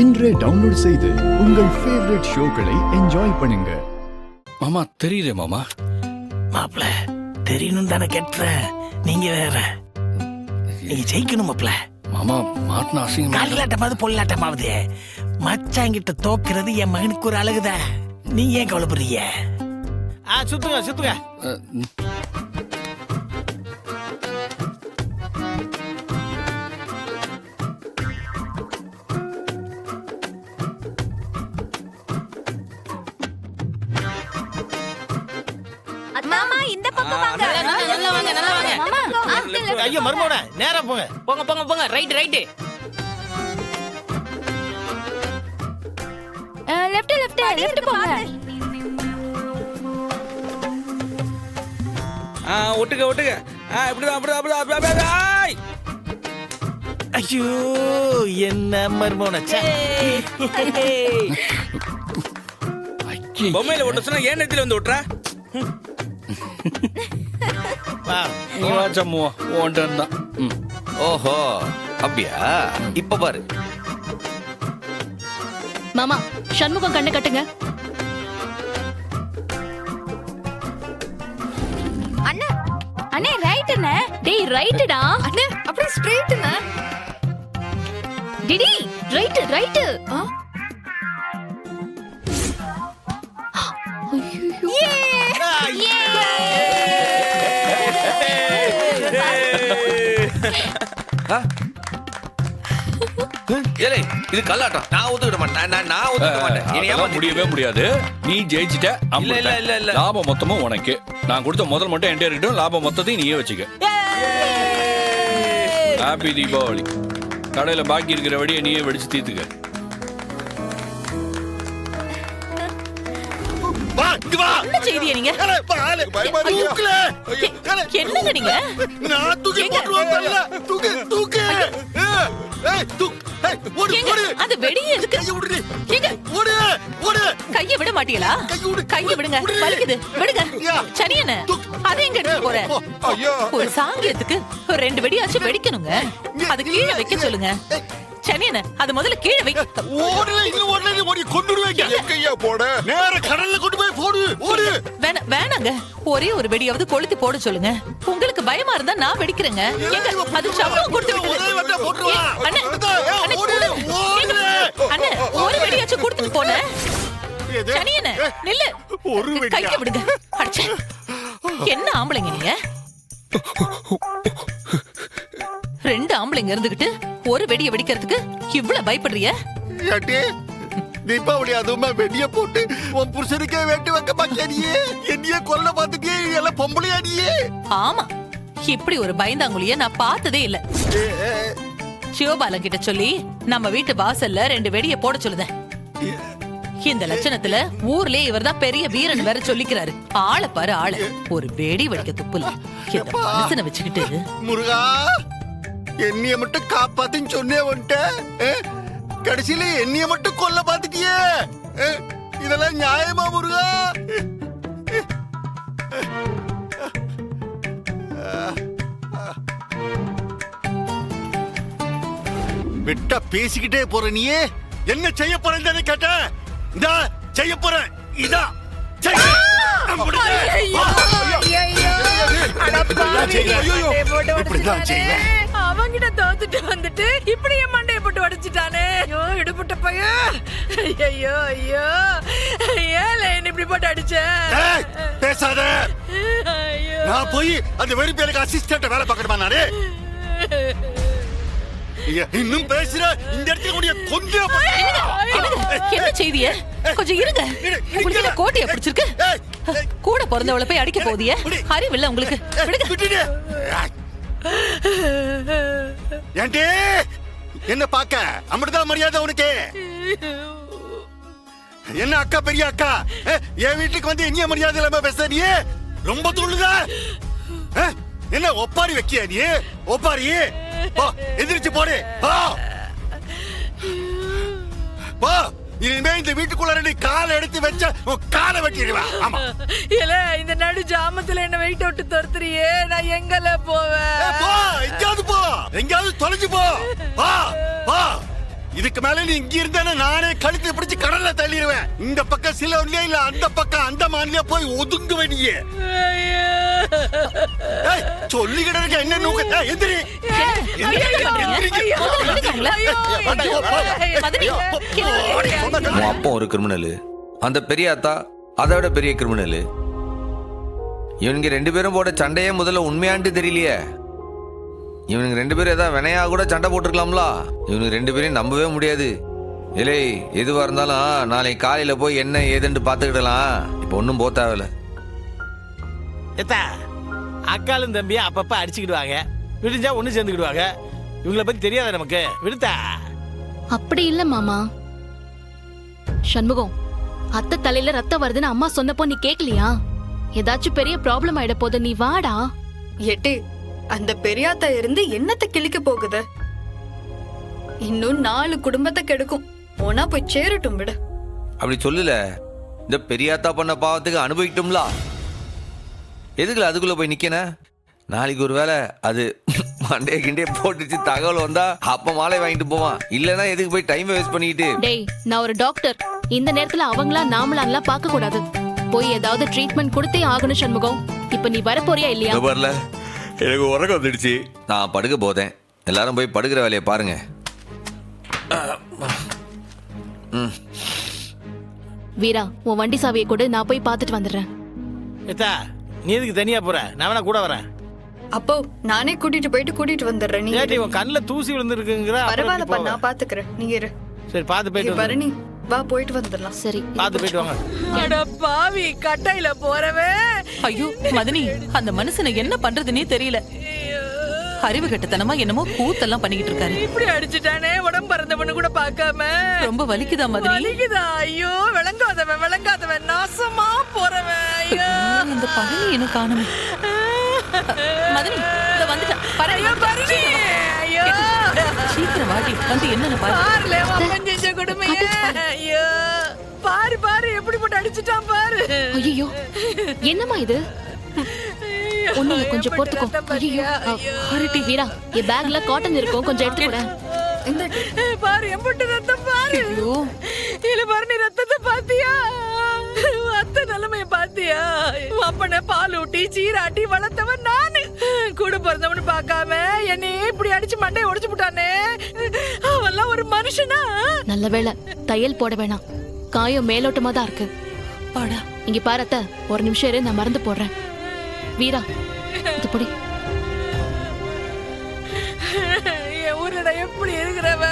இன்றே டவுன்லோட் செய்து உங்கள் ஃபேவரட் ஷோக்களை என்ஜாய் பண்ணுங்க. மாமா தெரியுதே மாமா. மாப்பிள தெரியணும் தானே கேட்டுறேன். நீங்க வேற நீங்க ஜெயிக்கணும் மாப்பிள. மாமா மாட்டின அசிங்கம். காலாட்டமாவது பொல்லாட்டமாவது மச்சாங்கிட்ட தோக்குறது என் மகனுக்கு ஒரு அழகுதான். நீங்க ஏன் கவலைப்படுறீங்க? சுத்துங்க சுத்துங்க. மாமா இந்த பக்கம் வாங்க. நல்லா வாங்க நல்லா வாங்க. மாமா ஐயோ மர்மோட நேரா போங்க. போங்க போங்க போங்க. Right right. லெஃப்ட் போங்க. ஒட்டுங்க ஒட்டுங்க. இப்படிதான். ஐயோ என்ன மர்மோன. பொம்மையில ஒட்ட சொன்னா ஏன் நெத்தில வந்து ஒட்டுற? ஓஹோ அப்படியா? இப்ப பாரு மாமா சண்முகம் கண்ணு கட்டுங்க. அண்ணா அண்ணே ரைட்ண்ணே. டேய் ரைட்டுடா அண்ணே. அப்படியே ஸ்ட்ரைட்ண்ணே. DD right right. இது கல்லாட்டம். நான் ஒத்துக்கிட மாட்டேன். நான் ஒத்துக்க மாட்டேன். முடியவே முடியாது. நீ ஜெயிச்சிட்ட. இல்ல. லாபம் மொத்தமும் உனக்கு. நான் கொடுத்த முதல் மட்டும் என்கிட்ட இருக்கட்டும். லாபம் மொத்தத்தையும் நீயே வச்சுக்க. ஹாப்பி தீபாவளி. கடையில பாக்கி இருக்கிற வழியை நீயே வெடிச்சு தீர்த்துக்க. என்ன செய்தியா நீங்க? என்னங்க நீங்க? அது வெடி எதுக்கு? கைய விட மாட்டீங்களா? கைய விடுங்க. வலிக்குது. விடுங்க. சனியன அதை எங்க எடுத்து போற? ஒரு சாங்கியத்துக்கு ஒரு 2 வெடியாச்சும் வெடிக்கணுங்க. அது கீழே வைக்க சொல்லுங்க. சனியன அது முதல்ல கீழே வை. வேணாங்க. ஒரே ஒரு வெடியாவது கொளுத்தி போட சொல்லுங்க. உங்களுக்கு பயமா இருந்தா நான் வெடிக்கிறேங்க. அது சம்பளம் கொடுத்து அண்ணே ஒரு வெடியாச்சும் கொடுத்துட்டு போன. சனியன நில்லு. கைய விடுங்க. என்ன ஆம்பளைங்க நீங்க? 2 ஆம்பளைங்க இருந்துகிட்டு ஒரு வெடிய வெடிக்கிறதுக்கு இவ்வளவு பயப்படுறிய? தீபாவளி அதுவுமா வெடிய போட்டு உன் புருஷனுக்கே வெட்டி வைக்க மாட்டியே. என்னையே கொல்ல பார்த்துட்டே எல்லாம் பொம்பளையாடியே. ஆமா, இப்படி ஒரு பயந்தாங்குழிய நான் பார்த்ததே இல்ல. சிவபாலன் கிட்ட சொல்லி நம்ம வீட்டு வாசல்ல 2 வெடிய போட சொல்லுதேன். இந்த லட்சணத்துல ஊர்லயே இவர்தான் பெரிய வீரன் வேற சொல்லிக்கிறாரு. ஆளை பாரு ஆளு. ஒரு வெடி வெடிக்க துப்புல இந்த மனுஷனை வச்சுக்கிட்டு. முருகா என்னைய மட்டும் காப்பாத்துன்னு சொன்னே வந்துட்ட. கடைசியில என்னைய மட்டும் கொல்ல பாத்துட்டியே. இதெல்லாம் நியாயமா முருகா? விட்டா பேசிக்கிட்டே போற நீயே. என்ன செய்ய போறேன்னு கேட்ட. இந்த செய்ய போறேன் இதான் அவங்கிட்ட தோத்துட்டு வந்துட்டு இப்படி என் மண்டைய போட்டு உடைச்சிட்டானே. ஐயோ இடுபட்ட பையன். ஐயோ ஐயோ ஏல என்ன இப்படி போட்டு அடிச்ச? பேசாத. நான் போய் அந்த வெறி பேருக்கு அசிஸ்டன்ட் வேலை பார்க்கணுமா நானே? இன்னும் பேசுற இந்த இடத்துல கூடிய கொஞ்சம் என்ன செய்திய? கொஞ்சம் இருங்க. உங்களுக்கு கோட்டையை பிடிச்சிருக்கு. கூட பிறந்தவளை போய் அடிக்க போதிய அறிவில்ல உங்களுக்கு. ஏண்டே என்ன பாக்க அமிர்தா மரியாதை உனக்கு? என்ன அக்கா பெரிய அக்கா என் வீட்டுக்கு வந்து என்ன மரியாதை இல்லாம பேச நீ? ரொம்ப துள்ளுதா? என்ன ஒப்பாரி வைக்கிய நீ? ஒப்பாரி எதிர்த்து போடு. இனிமே இந்த வீட்டுக்குள்ள 2 காலை எடுத்து வச்ச காலை வெட்டிடுவா. ஆமா இல்ல இந்த நடு ஜாமத்துல என்ன வெயிட் விட்டு துரத்துறியே. நான் எங்கல போவேன்? எங்கயாவது போ. எங்கயாவது தொலைஞ்சு போ. இதுக்கு மேல நீ இங்க இருந்தானே நானே கழுத்தை பிடிச்சு கடல்ல தள்ளிடுவேன். இந்த பக்கம் சிலோன்லயே இல்ல அந்த பக்கம் அந்த மாநில போய் ஒதுங்குவே நீ. சொல்லிக்கிட்டு இருக்க என்ன நோக்க? எந்திரி. உன் அப்பா ஒரு கிரிமினல், அந்த பெரிய அத்தா அதை விட பெரிய கிரிமினல். இவனுங்க 2 பேரும் போட சண்டையே முதல்ல உண்மையான்ட்டு தெரியலையே. இவனுங்க 2 பேரும் ஏதாவது வினையா கூட சண்டை போட்டுருக்கலாம்ல. இவனுக்கு 2 பேரையும் நம்பவே முடியாது. இல்லை எதுவா இருந்தாலும் நாளைக்கு காலையில போய் என்ன ஏதுன்னு பாத்துக்கிடலாம். இப்ப ஒன்னும் போத்தாவில்ல. எத்தா அக்காலும் தம்பியா அப்பப்ப அடிச்சுக்கிடுவாங்க, விடிஞ்சா ஒண்ணு சேர்ந்துக்கிடுவாங்க. இவங்களை பத்தி தெரியாத நமக்கு, விடுத்தா. அப்படி இல்ல மாமா. சண்முகம், அத்தை தலையில ரத்தம் வருதுன்னு அம்மா சொன்னப்போ நீ கேக்கலையா? ஏதாச்சும் பெரிய ப்ராப்ளம் ஆயிட போது, நீ வாடா. எட்டி, அந்த பெரியாத்தா இருந்து என்னத்தை கிழிக்க போகுது? இன்னும் 4 குடும்பத்தை கெடுக்கும். போனா போய் சேரட்டும் விடு. அப்படி சொல்லல, இந்த பெரியாத்தா பண்ண பாவத்துக்கு அனுபவிக்கட்டும்ல. எதுக்குல அதுக்குள்ள போய் நிக்கன? நாளைக்கு ஒரு வேளை அது மண்டே கிண்டே போட்டுச்சு தகவல் வந்தா அப்ப மாலை வாங்கிட்டு போவான். இல்லனா எதுக்கு போய் டைம் வேஸ்ட் பண்ணிட்டு? டேய், நான் ஒரு டாக்டர். இந்த நேரத்துல அவங்களா நாமளான்லாம் பார்க்க கூடாது. போய் ஏதாவது ட்ரீட்மெண்ட் கொடுத்தே ஆகணும் சண்முகம். இப்ப நீ வர போறியா இல்லையா? வரல, எனக்கு உறக்கம் வந்துடுச்சு. நான் படுக்க போதேன். எல்லாரும் போய் படுக்கிற வேலையை பாருங்க. வீரா, உன் வண்டி சாவியை கொடு, நான் போய் பார்த்துட்டு வந்துடுறேன். எத்தா நீ எதுக்கு தனியா போற? நான் வேணா கூட வரேன். அப்போ நானே கூட்டிட்டு வந்துடுறேன். நீ ஏட்டி உன் கண்ணுல தூசி விழுந்துருக்குங்கிற. பரவாயில்லப்பா, நான் பாத்துக்கிறேன். நீ இரு. சரி, பாத்து போயிட்டு பரணி, வா போயிட்டு வந்துடலாம். சரி, பாத்து போயிட்டு வாங்க. அட பாவி, கட்டையில போறவே. ஐயோ மதனி, அந்த மனுஷனை என்ன பண்றதுன்னே தெரியல. அறிவு கட்டத்தனமா என்னமோ கூத்தெல்லாம் பண்ணிக்கிட்டு இருக்காரு. இப்படி அடிச்சுட்டானே, உடம்பு பறந்தவனு கூட பார்க்காம. ரொம்ப வலிக்குதா மதனி? வலிக்குதா? ஐயோ, விளங்காதவன் நாசமா போறவன். ஐயோ, இந்த பழனி என்ன காணுமே. மதனி, இத வந்துட்டா. ஐயோ, பரணி, ஐயோ. சீக்கிரம் வாடி, வந்து என்னன்னு பாரு. பாருல, அப்பன் செஞ்ச கொடுமையே. ஐயோ, பாரு எப்படி போட்டு அடிச்சுட்டான் பாரு. ஐயோ, என்னம்மா இது? ஒண்ணு கொஞ்சம் பொறுத்துக்கோ. ஐயோ, ஹரிட்டி. வீரா, என் பேக்ல காட்டன் இருக்கும், கொஞ்சம் எடுத்து கூட. பாரு, எம்பட்டு ரத்தம் பாரு. இல்ல பாரு, நீ ரத்தத்தை பாத்தியா? அத்தை நிலைமைய பாத்தியா? அப்பனை பால் ஊட்டி சீராட்டி வளர்த்தவன் நானு. கூட பிறந்தவனு பார்க்காம என்னையே இப்படி அடிச்சு மண்டையை உடைச்சு போட்டானே. அவன்லாம் ஒரு மனுஷனா? நல்ல வேளை தையல் போட வேணாம், காயம் மேலோட்டமா தான் இருக்கு. பாடா, இங்க பாரு அத்தை, ஒரு நிமிஷம் இரு, நான் மறந்து போடுறேன். வீரா, இது பொடி. என் ஊரட எப்படி இருக்கிறவ